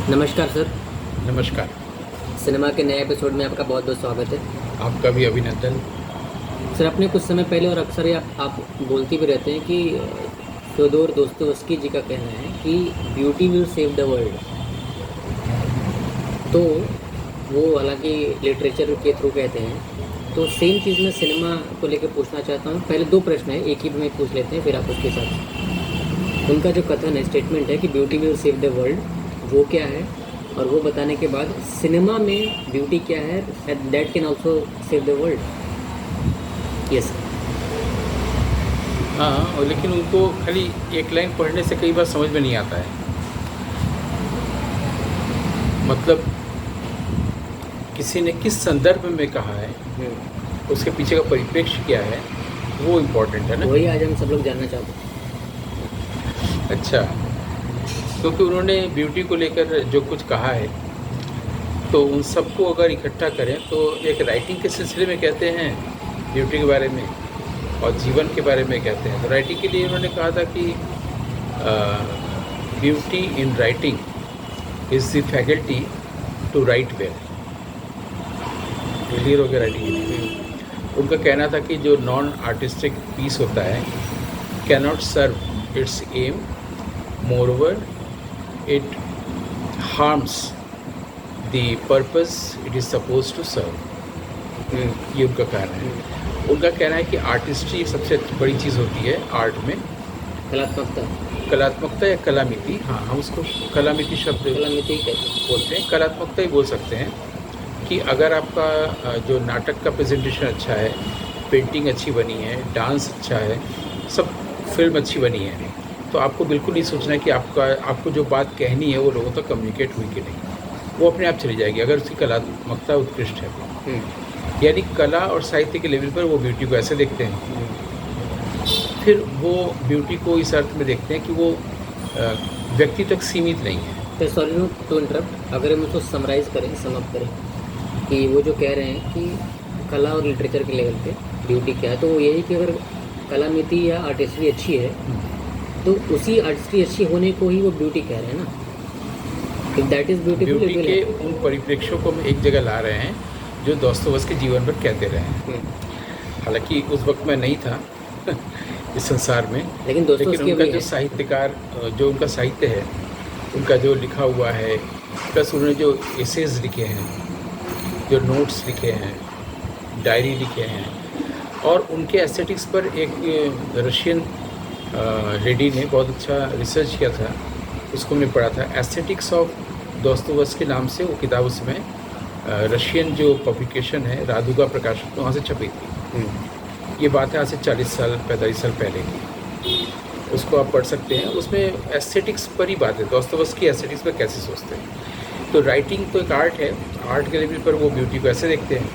नमस्कार सर। नमस्कार। सिनेमा के नए एपिसोड में आपका बहुत बहुत स्वागत है। आपका भी अभिनंदन। सर, अपने कुछ समय पहले और अक्सर ही आप बोलते भी रहते हैं कि फ्योदोर दोस्तोयेव्स्की जी का कहना है कि beauty will save the world. तो वो हालांकि लिटरेचर के थ्रू कहते हैं, तो सेम चीज़ मैं सिनेमा को लेकर पूछना चाहता हूँ। पहले दो प्रश्न है, एक ही में पूछ लेते हैं, फिर आप उसके साथ उनका जो कथन है, स्टेटमेंट है कि beauty will save the world, वो क्या है, और वो बताने के बाद सिनेमा में ब्यूटी क्या है that can also save the world. Yes. हाँ, और लेकिन उनको खाली एक लाइन पढ़ने से कई बार समझ में नहीं आता है। मतलब किसी ने किस संदर्भ में कहा है, उसके पीछे का परिप्रेक्ष्य क्या है, वो इम्पोर्टेंट है ना। वही आज हम सब लोग जानना चाहते हैं। अच्छा, क्योंकि उन्होंने ब्यूटी को लेकर जो कुछ कहा है, तो उन सबको अगर इकट्ठा करें तो एक राइटिंग के सिलसिले में कहते हैं ब्यूटी के बारे में और जीवन के बारे में कहते हैं। तो राइटिंग के लिए उन्होंने कहा था कि beauty in writing is the faculty to write well. Clear हो गया राइटिंग के लिए। उनका कहना था कि जो नॉन आर्टिस्टिक पीस होता है can not serve its aim, moreover it harms the purpose it is supposed to serve। ये उनका कहना है। उनका कहना है कि आर्टिस्ट्री सबसे बड़ी चीज़ होती है आर्ट में। कलात्मकता या कलामिति, हाँ हम उसको कलामिति शब्द बोलते हैं, कलात्मकता ही बोल सकते हैं। कि अगर आपका जो नाटक का प्रेजेंटेशन अच्छा है, पेंटिंग अच्छी बनी है, डांस अच्छा है, सब फिल्म अच्छी बनी है, तो आपको बिल्कुल नहीं सोचना है कि आपको जो बात कहनी है वो लोगों तक कम्युनिकेट हुई कि नहीं, वो अपने आप चली जाएगी अगर उसकी कलात्मकता उत्कृष्ट है। यानी कला और साहित्य के लेवल पर वो ब्यूटी को ऐसे देखते हैं। फिर वो ब्यूटी को इस अर्थ में देखते हैं कि वो व्यक्ति तक सीमित नहीं है। तो सॉरी टू इंटरप्ट, अगर हम उसको समराइज़ करें, समअप करें कि वो जो कह रहे हैं कि कला और लिटरेचर के लेवल पे ब्यूटी क्या है, तो वो यही कि अगर कलामिति या आर्टिस्ट्री अच्छी है तो उसी आर्टिस्ट्री अच्छी होने को ही वो ब्यूटी कह रहे हैं ना। If that is beautiful, beauty के उन परिप्रेक्ष्यों को हम एक जगह ला रहे हैं जो दोस्तोयेव्स्की के जीवन पर कहते रहे हैं। हालांकि उस वक्त मैं नहीं था इस संसार में, लेकिन उनका जो साहित्यकार, जो उनका साहित्य है, उनका जो लिखा हुआ है, प्लस उन्होंने जो एसेज लिखे हैं, जो नोट्स लिखे हैं, डायरी लिखे हैं, और उनके एस्थेटिक्स पर एक रशियन लेडी ने बहुत अच्छा रिसर्च किया था, उसको हमने पढ़ा था। एस्थेटिक्स ऑफ दोस्तोयेव्स्की के नाम से वो किताब उसमें रशियन जो पब्लिकेशन है, रादुगा प्रकाशन, तो वहाँ से छपी थी। ये बात है आज से 40 साल 45 साल पहले की। उसको आप पढ़ सकते हैं। उसमें एस्थेटिक्स पर ही बात है, दोस्तोयेव्स्की एस्थेटिक्स पर कैसे सोचते हैं। तो राइटिंग तो एक आर्ट है, आर्ट के लेवल पर वो ब्यूटी को ऐसे देखते हैं।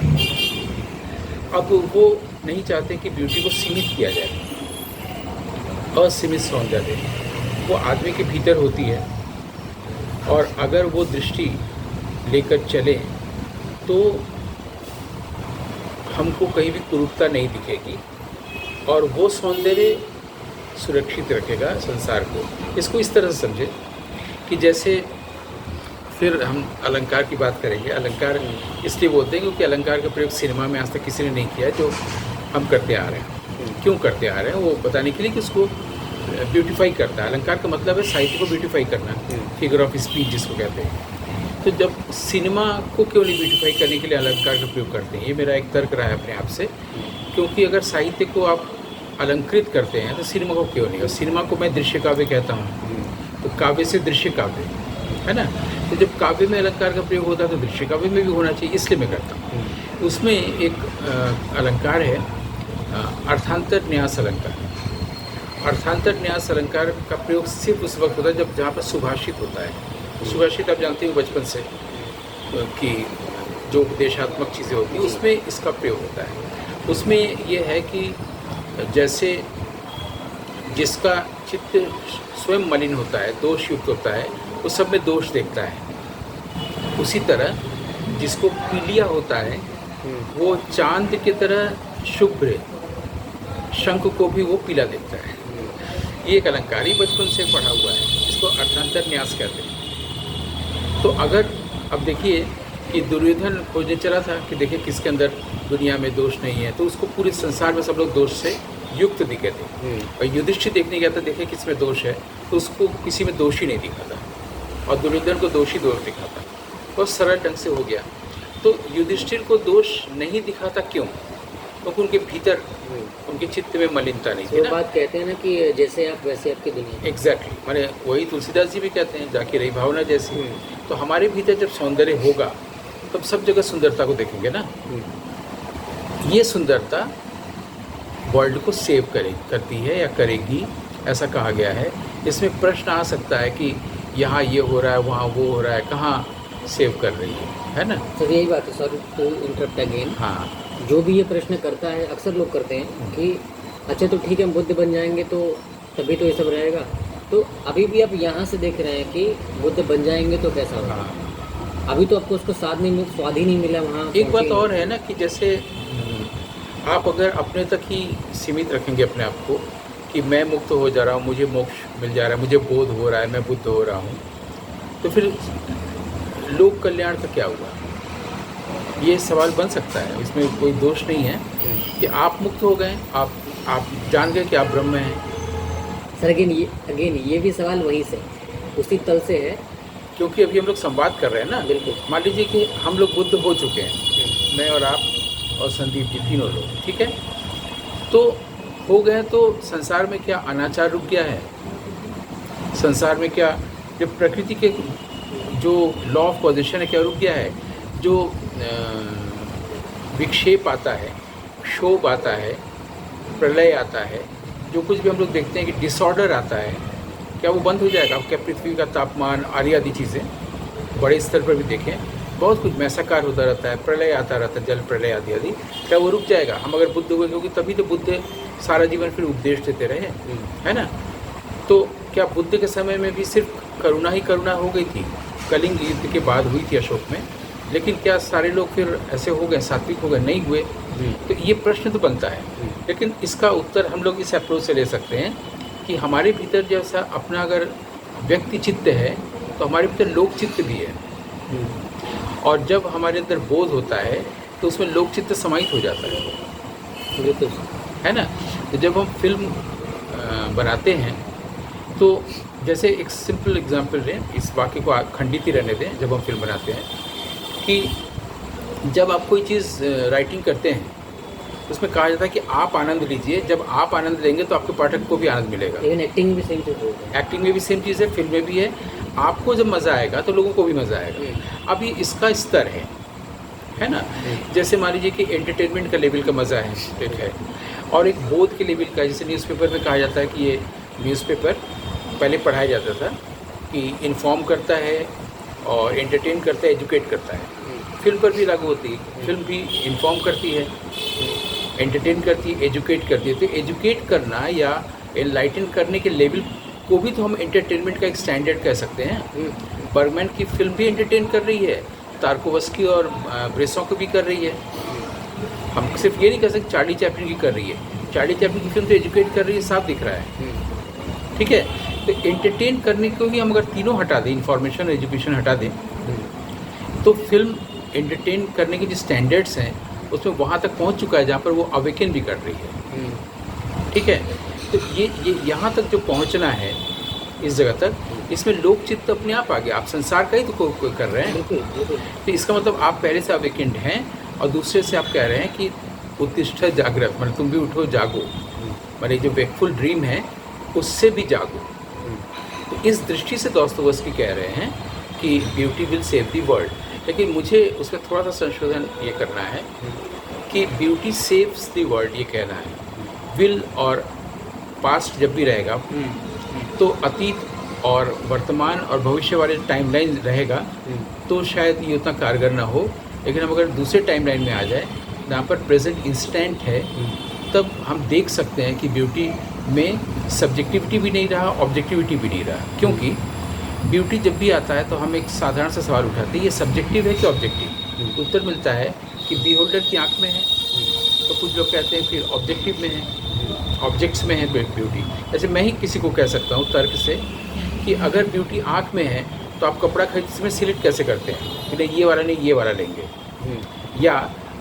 अब वो नहीं चाहते कि ब्यूटी को सीमित किया जाए, असीमित सौंदर्य वो आदमी के भीतर होती है, और अगर वो दृष्टि लेकर चले तो हमको कहीं भी कुरूपता नहीं दिखेगी, और वो सौंदर्य सुरक्षित रखेगा संसार को। इसको इस तरह से समझे कि जैसे, फिर हम अलंकार की बात करेंगे। अलंकार इसलिए बोलते हैं क्योंकि अलंकार का प्रयोग सिनेमा में आज तक किसी ने नहीं किया, जो हम करते आ रहे हैं। क्यों करते आ रहे हैं वो बताने के लिए कि उसको ब्यूटीफाई करता है। अलंकार का मतलब है साहित्य को ब्यूटीफाई करना, फिगर ऑफ स्पीच जिसको कहते हैं। तो जब सिनेमा को क्यों नहीं ब्यूटीफाई करने के लिए अलंकार का प्रयोग करते हैं, ये मेरा एक तर्क रहा है अपने आप से। क्योंकि अगर साहित्य को आप अलंकृत करते हैं तो सिनेमा को क्यों नहीं। और सिनेमा को मैं दृश्य काव्य कहता हूँ, तो काव्य से दृश्य काव्य है ना। तो जब काव्य में अलंकार का प्रयोग होता है तो दृश्य काव्य में भी होना चाहिए, इसलिए मैं करता हूँ। उसमें एक अलंकार है, अर्थांतर न्यास अलंकार। अर्थांतर न्यास अलंकार का प्रयोग सिर्फ उस वक्त होता है जब जहाँ पर सुभाषित होता है। सुभाषित आप जानते हो बचपन से कि जो उपदेशात्मक चीज़ें होती हैं उसमें इसका प्रयोग होता है। उसमें यह है कि जैसे जिसका चित्त स्वयं मलिन होता है, दोष युक्त होता है, वो सब में दोष देखता है। उसी तरह जिसको पीलिया होता है वो चांद की तरह शुभ्र शंख को भी वो पीला देखता है। ये एक अलंकार ही बचपन से पढ़ा हुआ है, इसको अर्थांतर न्यास कहते हैं। तो अगर अब देखिए कि दुर्योधन खोजने चला था कि देखिए किसके अंदर दुनिया में दोष नहीं है, तो उसको पूरे संसार में सब लोग दोष से युक्त दिखे थे। और युधिष्ठिर देखने गया था, देखे किसमें दोष है, तो उसको किसी में दोष ही नहीं दिखा था, और दुर्योधन को दोष दिखा था। बहुत सरल ढंग से हो गया। तो युधिष्ठिर को दोष नहीं दिखा था, क्यों? क्योंकि उनके भीतर उनके चित्त में मलिनता नहीं थी वो ना। बात कहते हैं ना कि जैसे आप वैसे आपकी दुनिया। एग्जैक्टली, माने वही तुलसीदास जी भी कहते हैं, जाकी रही भावना जैसी। तो हमारे भीतर जब सौंदर्य होगा तब सब जगह सुंदरता को देखेंगे ना। ये सुंदरता वर्ल्ड को सेव करती है या करेगी, ऐसा कहा गया है। इसमें प्रश्न आ सकता है कि यहाँ ये हो रहा है, वहाँ वो हो रहा है, कहाँ सेव कर रही है ना। सर यही बात है, सॉरी टू इंटरप्ट अगेन। हाँ, जो भी ये प्रश्न करता है, अक्सर लोग करते हैं कि अच्छा तो ठीक है, हम बुद्ध बन जाएंगे तो तभी तो ये सब रहेगा। तो अभी भी आप यहाँ से देख रहे हैं कि बुद्ध बन जाएंगे तो कैसा होगा। हाँ। अभी तो आपको उसको स्वाद ही नहीं मिला वहाँ। एक बात और है ना कि जैसे आप अगर अपने तक ही सीमित रखेंगे अपने आप को कि मैं मुक्त हो जा रहा हूँ, मुझे मोक्ष मिल जा रहा है, मुझे बोध हो रहा है, मैं बुद्ध हो रहा हूँ, तो फिर लोक कल्याण का क्या हुआ? ये सवाल बन सकता है, इसमें कोई दोष नहीं है कि आप मुक्त हो गए, आप जान गए कि आप ब्रह्म हैं। सर अगेन ये भी सवाल वहीं से, उसी तल से है। क्योंकि अभी हम लोग संवाद कर रहे हैं ना। बिल्कुल। मान लीजिए कि हम लोग बुद्ध हो चुके हैं, मैं और आप और संदीप जी, तीनों लोग, ठीक है, तो हो गए, तो संसार में क्या अनाचार रुक गया है? संसार में क्या जो प्रकृति के जो लॉ ऑफ पोजिशन है क्या रुक गया है? जो विक्षेप आता है, क्षोभ आता है, प्रलय आता है, जो कुछ भी हम लोग देखते हैं कि डिसऑर्डर आता है, क्या वो बंद हो जाएगा? क्या पृथ्वी का तापमान आदि चीज़ें बड़े स्तर पर भी देखें, बहुत कुछ मैसाकार होता रहता है, प्रलय आता रहता है, जल प्रलय आदि, क्या वो रुक जाएगा हम अगर बुद्ध हुए? क्योंकि तभी तो बुद्ध सारा जीवन फिर उपदेश देते रहे, है ना। तो क्या बुद्ध के समय में भी सिर्फ करुणा ही करुणा हो गई थी? कलिंग युद्ध के बाद हुई थी अशोक में, लेकिन क्या सारे लोग फिर ऐसे हो गए, सात्विक हो गए? नहीं हुए। तो ये प्रश्न तो बनता है, लेकिन इसका उत्तर हम लोग इस अप्रोच से ले सकते हैं कि हमारे भीतर जैसा अपना अगर व्यक्ति चित्त है तो हमारे भीतर लोक चित्त भी है, और जब हमारे अंदर बोध होता है तो उसमें लोक चित्त समाहित हो जाता है, बिल्कुल, है ना। तो जब हम फिल्म बनाते हैं तो जैसे एक सिंपल एग्जांपल लें, इस वाक्य को खंडित ही रहने दें, जब हम फिल्म बनाते हैं कि जब आप कोई चीज़ राइटिंग करते हैं उसमें कहा जाता है कि आप आनंद लीजिए, जब आप आनंद लेंगे तो आपके पाठक को भी आनंद मिलेगा। लेकिन एक्टिंग में भी सेम चीज़ होती है। एक्टिंग में भी सेम चीज़ है, फिल्म में भी है। आपको जब मज़ा आएगा तो लोगों को भी मज़ा आएगा। अब ये इसका स्तर है ना। जैसे मान लीजिए कि एंटरटेनमेंट का लेवल का मज़ा है, एक है, और एक बोध के लेवल का, जैसे न्यूज़पेपर में कहा जाता है कि ये न्यूज़पेपर पहले पढ़ाया जाता था कि इन्फॉर्म करता है और एंटरटेन करता है, एजुकेट करता है। फिल्म पर भी लागू होती है, फिल्म भी इन्फॉर्म करती है, एंटरटेन करती है, एजुकेट करती है। तो एजुकेट करना या एनलाइटन करने के लेवल को भी तो हम एंटरटेनमेंट का एक स्टैंडर्ड कह सकते हैं। बर्गमैन की फिल्म भी एंटरटेन कर रही है, तार्कोवस्की और ब्रेसों को भी कर रही है। हम सिर्फ ये नहीं कह सकते चार्ली चैपलिन की कर रही है। चार्ली चैपलिन की फिल्म तो एजुकेट कर रही है, साफ दिख रहा है, ठीक है। तो एंटरटेन करने को भी हम अगर तीनों हटा दें, इंफॉर्मेशन और एजुकेशन हटा दें, तो फिल्म एंटरटेन करने के जो स्टैंडर्ड्स हैं उसमें वहाँ तक पहुँच चुका है जहाँ पर वो अवेकन भी कर रही है, ठीक है। तो ये यहाँ तक जो पहुँचना है, इस जगह तक, इसमें लोक चित्त अपने आप आ गया। आप संसार का ही तो कोई कर रहे हैं। तो इसका मतलब आप पहले से अवेकेंड हैं, और दूसरे से आप कह रहे हैं कि उत्तिष्ठ जागृत, मतलब तुम भी उठो, जागो, मतलब जो वेकफुल ड्रीम है उससे भी जागो। तो इस दृष्टि से दोस्तोवस्की कह रहे हैं कि beauty will save the world. लेकिन मुझे उसमें थोड़ा सा संशोधन ये करना है कि ब्यूटी सेव्स द वर्ल्ड ये कहना है। विल और पास्ट जब भी रहेगा तो अतीत और वर्तमान और भविष्य वाले टाइमलाइन रहेगा, तो शायद ये उतना कारगर ना हो। लेकिन हम अगर दूसरे टाइमलाइन में आ जाए जहाँ पर प्रेजेंट इंस्टेंट है, तब हम देख सकते हैं कि ब्यूटी में सब्जेक्टिविटी भी नहीं रहा, ऑब्जेक्टिविटी भी नहीं रहा। क्योंकि ब्यूटी जब भी आता है तो हम एक साधारण सा सवाल उठाते हैं, ये सब्जेक्टिव है कि ऑब्जेक्टिव? उत्तर मिलता है कि बी होल्डर की आँख में है, तो कुछ लोग कहते हैं फिर ऑब्जेक्टिव में है, ऑब्जेक्ट्स में है ब्यूटी। जैसे मैं ही किसी को कह सकता हूँ तर्क से कि अगर ब्यूटी आँख में है तो तो आप कपड़ा खरीदते समय सिलेक्ट कैसे करते हैं कि नहीं ये वाला नहीं ये वाला लेंगे। या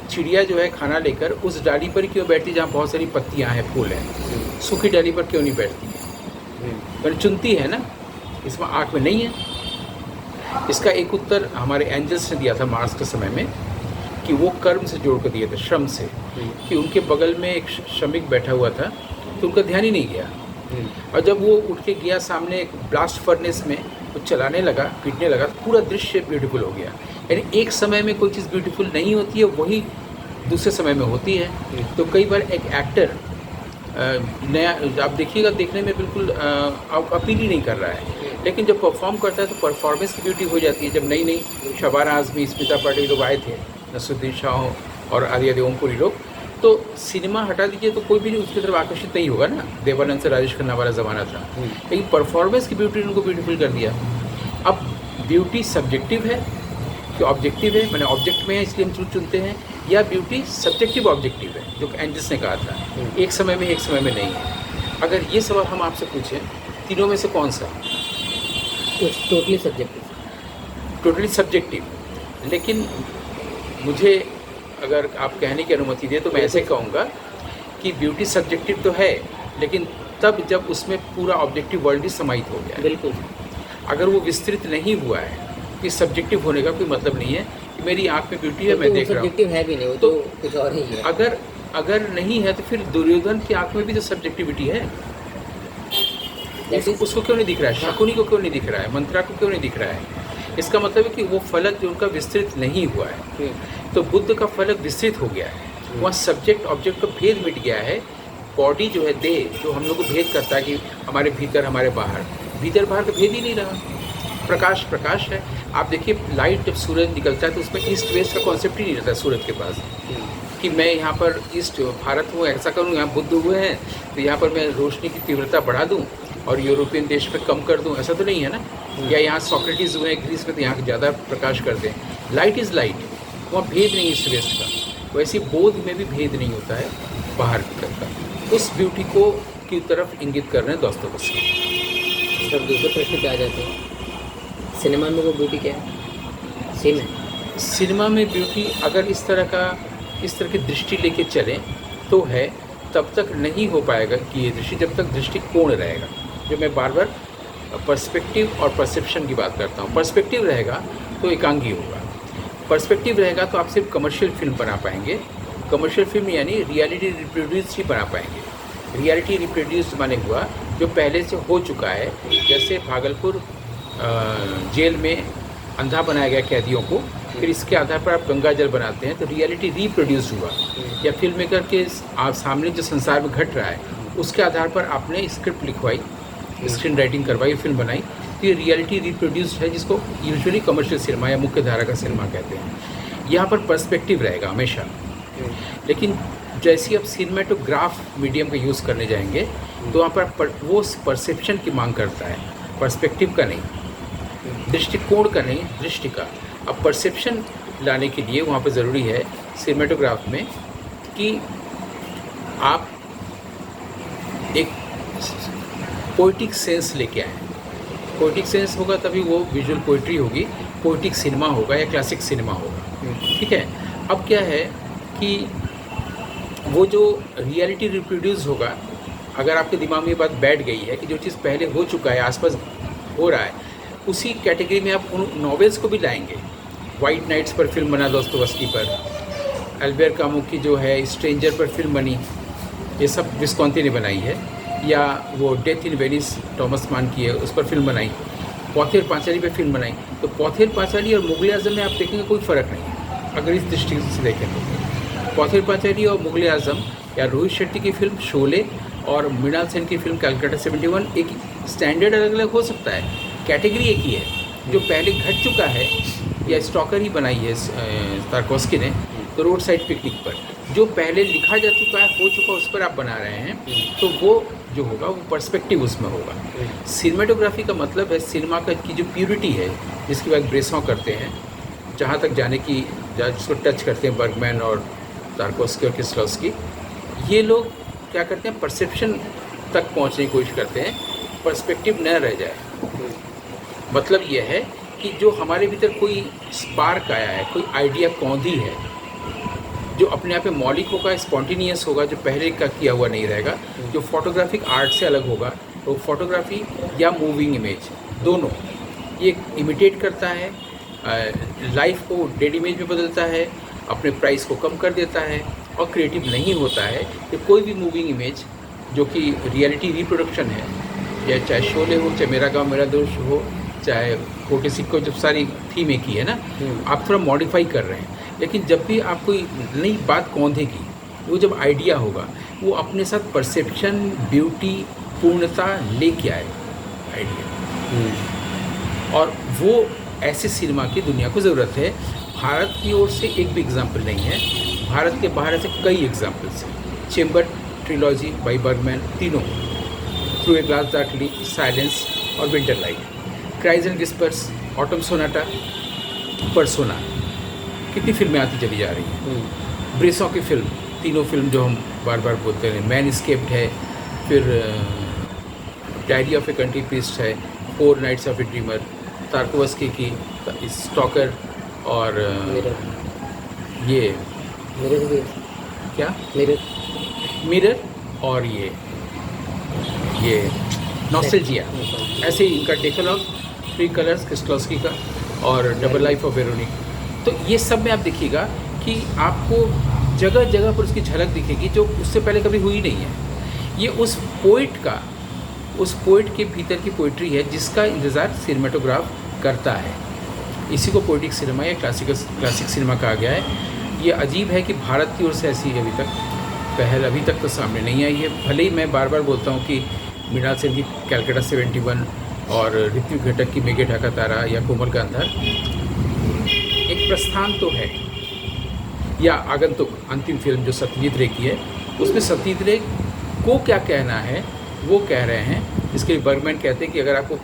चिड़िया जो है खाना लेकर उस डाली पर क्यों बैठती जहाँ बहुत सारी पत्तियाँ हैं, फूल हैं, सूखी डाली पर क्यों नहीं बैठती है? पर चुनती है ना, इसमें आँख में नहीं है। इसका एक उत्तर हमारे एंजल्स ने दिया था मार्स के समय में कि वो कर्म से जोड़ कर दिए थे, श्रम से, कि उनके बगल में एक श्रमिक बैठा हुआ था तो उनका ध्यान ही नहीं गया, और जब वो उठ के गया सामने एक ब्लास्ट फर्नेस में, वो चलाने लगा, पीटने लगा, तो पूरा दृश्य ब्यूटीफुल हो गया। यानी एक समय में कोई चीज़ ब्यूटीफुल नहीं होती है, वही दूसरे समय में होती है। तो कई बार एक एक्टर नया आप देखिएगा, देखने में बिल्कुल अपील ही नहीं कर रहा है, लेकिन जब परफॉर्म करता है तो परफॉर्मेंस की ब्यूटी हो जाती है। जब नई नई शबाना आज़मी, स्मिता पाटिल लोग आए थे, नसरुद्दीन शाह और आदि ओमपुरी लोग, तो सिनेमा हटा दीजिए तो कोई भी नहीं उसकी तरफ आकर्षित नहीं होगा ना, देवानंद से राजेश खन्ना वाला ज़माना था। लेकिन परफॉर्मेंस की ब्यूटी ने उनको ब्यूटीफुल कर दिया। अब ब्यूटी सब्जेक्टिव है कि ऑब्जेक्टिव है, मैंने ऑब्जेक्ट में है इसलिए हम चुनते हैं, या ब्यूटी सब्जेक्टिव ऑब्जेक्टिव है, जो एंजल्स ने कहा था, एक समय में नहीं है। अगर ये सवाल हम आपसे पूछें, तीनों में से कौन सा? Totally subjective. Totally subjective. लेकिन मुझे अगर आप कहने की अनुमति दें तो मैं ऐसे कहूँगा कि ब्यूटी सब्जेक्टिव तो है, लेकिन तब जब उसमें पूरा ऑब्जेक्टिव वर्ल्ड ही समाहित हो गया। बिल्कुल। अगर वो विस्तृत नहीं हुआ है, कि सब्जेक्टिव होने का कोई मतलब नहीं है कि मेरी आँख में ब्यूटी है, मैं देख रहा हूँ, सब्जेक्टिव है भी नहीं, वो तो कुछ और ही है। अगर नहीं है तो फिर दुर्योधन की आँख में भी तो सब्जेक्टिविटी है, उसको क्यों नहीं दिख रहा है? शकुनी को क्यों नहीं दिख रहा है? मंत्रा को क्यों नहीं दिख रहा है? इसका मतलब है कि वो फलक जो उनका विस्तृत नहीं हुआ है। तो बुद्ध का फलक विस्तृत हो गया है, वहाँ सब्जेक्ट ऑब्जेक्ट का भेद मिट गया है। बॉडी जो है, देह जो हम लोग को भेद करता है कि हमारे भीतर हमारे बाहर, भीतर बाहर का भेद ही नहीं रहा। प्रकाश है। आप देखिए लाइट जब सूरज निकलता है तो उसमें ईस्ट वेस्ट का कॉन्सेप्ट ही नहीं रहता सूरज के पास, कि मैं यहाँ पर ईस्ट भारत हूँ, ऐसा करूँ, यहाँ बुद्ध हुए हैं तो यहाँ पर मैं रोशनी की तीव्रता बढ़ा दूँ और यूरोपियन देश में कम कर दूँ, ऐसा तो नहीं है ना। या यहाँ सॉक्रेटिस हुए हैं ग्रीस में तो यहाँ ज़्यादा प्रकाश कर दें। लाइट इज़ लाइट, वहाँ भेद नहीं ईस्ट वेस्ट का। वैसे बोध में भी भेद नहीं होता है बाहर भीतर का। उस ब्यूटी को की तरफ इंगित कर रहे हैं दोस्तोवस्की। सर दूसरे प्रश्न पे आ जाते हैं, सिनेमा में वो ब्यूटी क्या है? सेम है। सिनेमा में ब्यूटी अगर इस तरह की दृष्टि लेके चलें तो है, तब तक नहीं हो पाएगा कि ये दृष्टि, जब तक दृष्टिकोण रहेगा। जो मैं बार बार पर्सपेक्टिव और परसेप्शन की बात करता हूँ। पर्सपेक्टिव रहेगा तो एकांगी होगा, पर्सपेक्टिव रहेगा तो आप सिर्फ कमर्शियल फिल्म बना पाएंगे। कमर्शियल फिल्म यानी रियलिटी रिप्रोड्यूस ही बना पाएंगे। रियलिटी रिप्रोड्यूस माने हुआ जो पहले से हो चुका है, जैसे भागलपुर जेल में अंधा बनाया गया कैदियों को, फिर इसके आधार पर आप गंगा जल बनाते हैं तो रियलिटी रिप्रोड्यूस हुआ। या फिल्म मेकर के आप सामने जो संसार में घट रहा है उसके आधार पर आपने स्क्रिप्ट लिखवाई, स्क्रीन राइटिंग करवाई, फिल्म बनाई, तो ये रियलिटी रिप्रोड्यूस्ड है, जिसको यूजुअली कमर्शियल सिनेमा या मुख्य धारा का सिनेमा कहते हैं। यहाँ पर पर्सपेक्टिव रहेगा हमेशा। लेकिन जैसे आप सिनेमेटोग्राफ मीडियम का यूज़ करने जाएंगे तो वहाँ पर वो परसेप्शन की मांग करता है, पर्सपेक्टिव का नहीं, दृष्टिकोण का नहीं, दृष्टि का। अब परसेप्शन लाने के लिए वहाँ पर ज़रूरी है सिनेमेटोग्राफ में कि आप एक पोइटिक सेंस लेके आए। पोइटिक सेंस होगा तभी वो विजुअल पोइट्री होगी, पोइटिक सिनेमा होगा या क्लासिक सिनेमा होगा। ठीक है। अब क्या है कि वो जो रियलिटी रिप्रोड्यूस होगा, अगर आपके दिमाग में ये बात बैठ गई है कि जो चीज़ पहले हो चुका है, आसपास हो रहा है, उसी कैटेगरी में आप उन नॉवेल्स को भी लाएंगे। वाइट नाइट्स पर फिल्म बना दोस्तोवस्की पर, अल्बेर कामू की जो है स्ट्रेंजर पर फिल्म बनी, ये सब विस्कॉन्ती ने बनाई है। या वो डेथ इन वेनिस टॉमस मान की है, उस पर फिल्म बनाई। पौथेर पांचाली पर फिल्म बनाई। तो पौथेर पांचाली और मुगल आज़म में आप देखेंगे कोई फ़र्क नहीं है अगर इस दृष्टि से देखें तो। पौथेर पांचाली और मुगल आज़म या रोहित शेट्टी की फिल्म शोले और मृणाल सेन की फिल्म कैलकाटा 71, एक स्टैंडर्ड अलग अलग हो सकता है, कैटेगरी एक ही है। जो पहले घट चुका है, या स्टॉकर ही बनाई है तारकोस्की ने, तो रोड साइड पिकनिक पर जो पहले लिखा जा चुका है, हो चुका, उस पर आप बना रहे हैं, तो वो जो होगा वो पर्सपेक्टिव उसमें होगा। सिनेमेटोग्राफी का मतलब है सिनेमा का की जो प्यूरिटी है, जिसकी बात ब्रेसॉ करते हैं, जहाँ तक जाने की, जिसको टच करते हैं बर्गमैन और तारकोस्की और किस्लोस्की, ये लोग क्या करते हैं, परसेप्शन तक पहुँचने की कोशिश करते हैं, पर्सपेक्टिव न रह जाए। मतलब ये है कि जो हमारे भीतर कोई स्पार्क आया है, कोई आइडिया कौंधी है, जो अपने आप में मौलिक होगा, स्पॉन्टेनियस होगा, जो पहले का किया हुआ नहीं रहेगा, जो फोटोग्राफिक आर्ट से अलग होगा, तो फोटोग्राफी या मूविंग इमेज दोनों ये इमिटेट करता है, लाइफ को डेड इमेज में बदलता है, अपने प्राइस को कम कर देता है और क्रिएटिव नहीं होता है कि कोई भी मूविंग इमेज जो कि रियलिटी रिप्रोडक्शन है, या चाहे शोले हो, चाहे मेरा गांव मेरा दोस्त हो, चाहे कोटे सिक्को, जब सारी थीम एक ही है ना, आप थोड़ा मॉडिफाई कर रहे हैं। लेकिन जब भी आप कोई नई बात कौंधेगी, वो जब आइडिया होगा, वो अपने साथ परसेप्शन, ब्यूटी, पूर्णता लेके आए आइडिया। और वो ऐसे सिनेमा की दुनिया को ज़रूरत है। भारत की ओर से एक भी एग्जाम्पल नहीं है, भारत के बाहर से कई एग्जाम्पल्स हैं। चेम्बर ट्रिलॉजी बाई बर्गमैन, तीनों, through a glass darkly, silence और winter light, cries and whispers, autumn sonata, persona, कितनी फिल्में आती चली जा रही हैं। ब्रेसों की फिल्म, तीनों फिल्म जो हम बार बार बोलते हैं, मैन एस्केप्ड है, फिर diary of a country priest है, 4 नाइट्स ऑफ ए ड्रीमर, तार्कोवस्की की स्टॉकर, और ये क्या मिरर, और ये नॉस्टैल्जिया, ऐसे ही इनका डेकलॉग, 3 कलर्स किस्लोस्की का, और डबल लाइफ ऑफ वेरोनिक। तो ये सब में आप देखिएगा कि आपको जगह जगह पर उसकी झलक दिखेगी जो उससे पहले कभी हुई नहीं है। ये उस पोइट के भीतर की पोइट्री है जिसका इंतज़ार सिनेमाटोग्राफ करता है। इसी को पोइटिक सिनेमा या क्लासिक सिनेमा कहा गया है। ये अजीब है कि भारत की ओर से ऐसी अभी तक पहल अभी तक तो सामने नहीं आई है। भले ही मैं बार बार बोलता हूँ कि मृणाल सेन की कैलकाटा 71 और ऋत्विक घटक की मेघे ढाका तारा या कोमल का अंधार एक प्रस्थान तो है, या आगंतुक अंतिम फिल्म जो सत्यजीत रे की है, उसमें सत्यजीत रे को क्या कहना है वो कह रहे हैं। इसके लिए बर्गमैन कहते हैं कि अगर आपको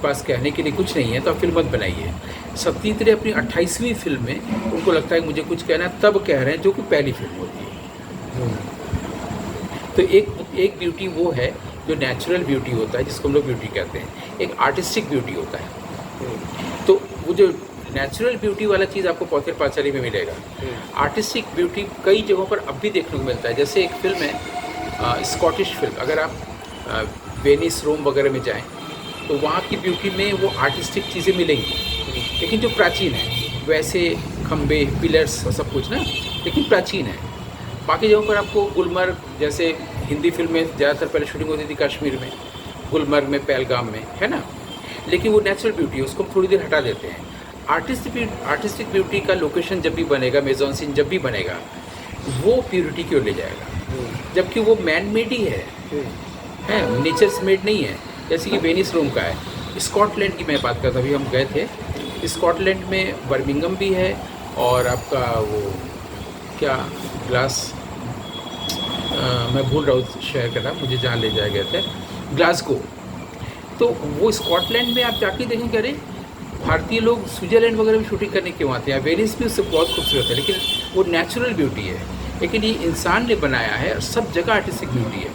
पास कहने के लिए कुछ नहीं है तो आप फिल्म मत बनाइए। सत्यजीत रे अपनी 28वीं फिल्म में उनको लगता है कि मुझे कुछ कहना है, तब कह रहे हैं, जो कि पहली फिल्म होती है। तो एक ब्यूटी वो है जो नेचुरल ब्यूटी होता है, जिसको हम लोग ब्यूटी कहते हैं। एक आर्टिस्टिक ब्यूटी होता है। तो वो जो नेचुरल ब्यूटी वाला चीज़ आपको पौथेर पांचाली में मिलेगा। आर्टिस्टिक ब्यूटी कई जगहों पर अब भी देखने को मिलता है। जैसे एक फिल्म है स्कॉटिश फिल्म, अगर आप वेनिस, रोम वगैरह में जाएं तो वहाँ की ब्यूटी में वो आर्टिस्टिक चीज़ें मिलेंगी, लेकिन जो प्राचीन है, वैसे खम्बे, पिलर्स और सब कुछ ना, लेकिन प्राचीन है। बाकी जगहों पर आपको गुलमर्ग, जैसे हिंदी फिल्म में ज़्यादातर पहले शूटिंग होती थी कश्मीर में, गुलमर्ग में, पहलगाम में, है ना, लेकिन वो नेचुरल ब्यूटी है, उसको हम थोड़ी देर हटा देते हैं। आर्टिस्टिक ब्यूटी का लोकेशन जब भी बनेगा, मेजॉन सीन जब भी बनेगा, वो प्यूरिटी की ओर ले जाएगा, जबकि वो मैन मेड ही है, नेचर्स मेड नहीं है। जैसे कि वेनिस रोम का है। स्कॉटलैंड की मैं बात करता, अभी हम गए थे स्कॉटलैंड में, बर्मिंघम भी है, और आपका वो क्या ग्लास, मैं भूल रहा हूँ शहर का नाम, मुझे जहाँ ले जाया गया था, ग्लासगो। तो वो स्कॉटलैंड में आप जाके देखेंगे, अरे भारतीय लोग स्विट्ज़रलैंड वगैरह में शूटिंग करने क्यों आते हैं। वेनिस भी उससे बहुत खूबसूरत है, लेकिन वो नेचुरल ब्यूटी है, लेकिन ये इंसान ने बनाया है, और सब जगह आर्टिस्टिक ब्यूटी है।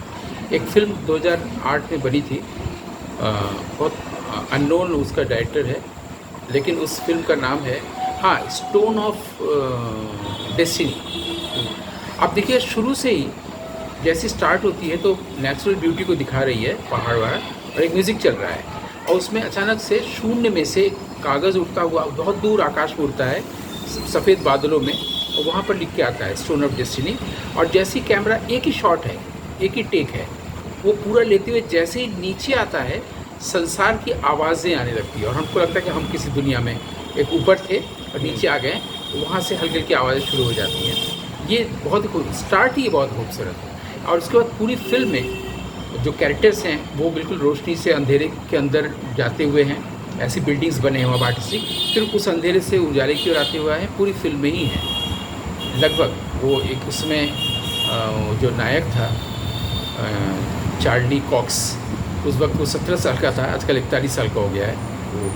एक फिल्म 2008 में बनी थी, बहुत अननोन उसका डायरेक्टर है, लेकिन उस फिल्म का नाम है स्टोन ऑफ डेस्टिनी। आप देखिए शुरू से ही जैसी स्टार्ट होती है तो नेचुरल ब्यूटी को दिखा रही है, पहाड़ वहाड़, और एक म्यूज़िक चल रहा है, और उसमें अचानक से शून्य में से कागज़ उड़ता हुआ बहुत दूर आकाश में उड़ता है, सफ़ेद बादलों में, और वहाँ पर लिख के आता है स्टोन ऑफ डेस्टिनी। और जैसी कैमरा, एक ही शॉट है, एक ही टेक है, वो पूरा लेते हुए जैसे ही नीचे आता है, संसार की आवाज़ें आने लगती है, और हमको लगता है कि हम किसी दुनिया में एक ऊपर थे और नीचे आ गए, तो वहाँ से हल्की हल्की आवाज़ें शुरू हो जाती हैं। ये बहुत स्टार्ट ही बहुत खूबसूरत है। और उसके बाद पूरी फिल्म में जो कैरेक्टर्स हैं वो बिल्कुल रोशनी से अंधेरे के अंदर जाते हुए हैं, ऐसी बिल्डिंग्स बने हुए आर्टिस्टिक, फिर उस अंधेरे से उजाले की ओर आते हुए हैं, पूरी फिल्म में ही है लगभग। वो एक उसमें जो नायक था चार्ली कॉक्स, उस वक्त वो 17 साल का था, आजकल 41 साल का हो गया है। वो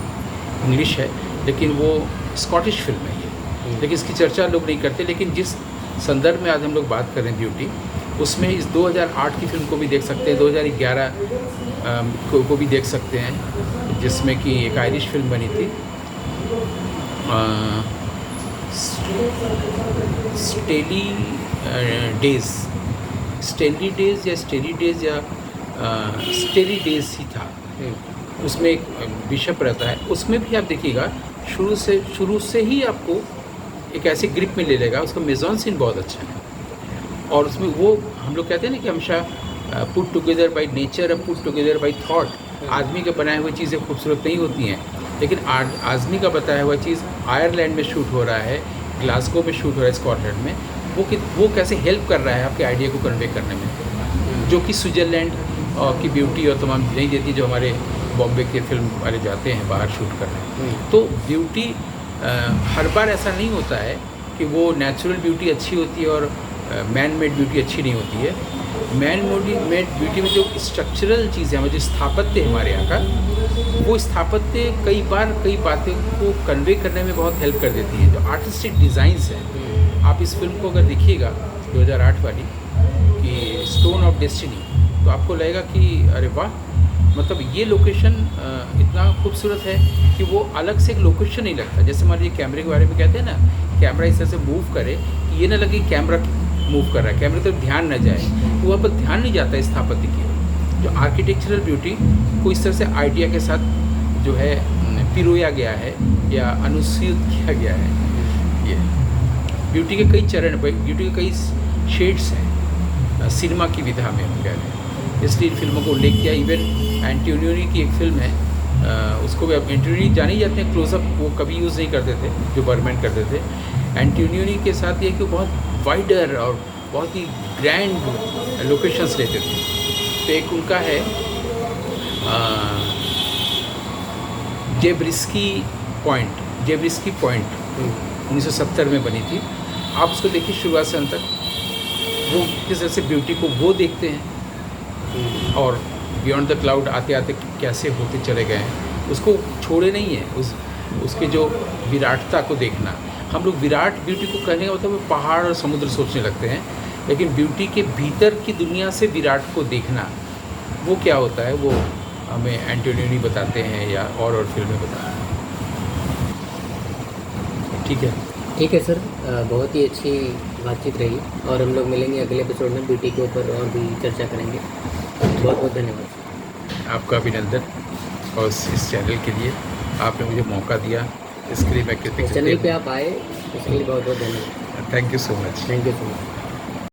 इंग्लिश है, लेकिन वो स्कॉटिश फिल्म है ये, लेकिन इसकी चर्चा लोग नहीं करते। लेकिन जिस संदर्भ में आज हम लोग बात कर रहे हैं ब्यूटी, उसमें इस 2008 की फिल्म को भी देख सकते हैं, 2011 को भी देख सकते हैं, जिसमें कि एक आयरिश फिल्म बनी थी स्टेली डेज या स्टेली डेज ही था। उसमें एक बिशप रहता है, उसमें भी आप देखिएगा शुरू से ही आपको एक ऐसे ग्रिप में ले लेगा। उसका मेजॉन सीन बहुत अच्छा है, और उसमें वो हम लोग कहते हैं ना कि हमेशा पुट टुगेदर बाय नेचर और पुट टुगेदर बाय थॉट। आदमी के बनाए हुए चीज़ें खूबसूरत नहीं होती हैं, लेकिन आदमी का बताया हुआ चीज़ आयरलैंड में शूट हो रहा है, ग्लासगो में शूट हो रहा है, स्कॉटलैंड में, वो कैसे हेल्प कर रहा है आपके आइडिया को कन्वे करने में, जो कि स्विट्ज़रलैंड की ब्यूटी और तमाम नहीं देती, जो हमारे बॉम्बे के फिल्म वाले जाते हैं बाहर शूट करने। तो ब्यूटी हर बार ऐसा नहीं होता है कि वो नेचुरल ब्यूटी अच्छी होती है और मैन मेड ब्यूटी अच्छी नहीं होती है। मैन मेड ब्यूटी में जो स्ट्रक्चरल चीज़ें हमारे जो स्थापत्य है हमारे यहाँ का, वो स्थापत्य कई बार कई बातें को कन्वे करने में बहुत हेल्प कर देती है। जो आर्टिस्टिक डिज़ाइंस हैं, आप इस फिल्म को अगर देखिएगा 2008 वाली कि स्टोन ऑफ डेस्टिनी, तो आपको लगेगा कि अरे वाह, मतलब ये लोकेशन इतना खूबसूरत है कि वो अलग से एक लोकेशन नहीं लगता। जैसे मान लीजिए कैमरे के बारे में कहते हैं ना, कैमरा इस तरह से मूव करे कि ये ना लगे कैमरा मूव कर रहा है, कैमरे तरफ ध्यान न जाए, तो वहाँ पर ध्यान नहीं जाता स्थापत्य की। जो आर्किटेक्चरल ब्यूटी को इस तरह से आइडिया के साथ जो है पिरोया गया है या अनुसूचित किया गया है। ये ब्यूटी के कई चरण, ब्यूटी के कई शेड्स हैं सिनेमा की विधा में, हम कह रहे हैं, इसलिए इन फिल्मों को उल्लेख किया। इवन एंटोनियोनी की एक फिल्म है, उसको भी अब एंटोनियोनी जाने ही जाते हैं, क्लोजअप वो कभी यूज़ नहीं करते थे जो बर्गमैन करते थे। एंटोनियोनी के साथ ये कि बहुत वाइडर और बहुत ही ग्रैंड लोकेशंस लेते थे। तो एक उनका है जेब्रिस्की पॉइंट 1970 में बनी थी। आप उसको देखिए शुरुआत से अंत तक, वो किस तरह से ब्यूटी को वो देखते हैं और बियॉन्ड द क्लाउड आते आते कैसे होते चले गए हैं, उसको छोड़े नहीं है। उसके जो विराटता को देखना, हम लोग विराट ब्यूटी को कहने का मतलब पहाड़ और समुद्र सोचने लगते हैं, लेकिन ब्यूटी के भीतर की दुनिया से विराट को देखना वो क्या होता है, वो हमें एंटोनियोनी बताते हैं या और फिल्में बताते हैं। ठीक है सर, बहुत ही अच्छी बातचीत रही, और हम लोग मिलेंगे अगले एपिसोड में, ब्यूटी के ऊपर और भी चर्चा करेंगे। बहुत बहुत धन्यवाद। आपका अभिनंदन और इस चैनल के लिए आपने मुझे मौका दिया, इसके लिए मैं कृतज्ञ। चैनल पे आप आए, इसके लिए बहुत बहुत धन्यवाद। Thank you so much.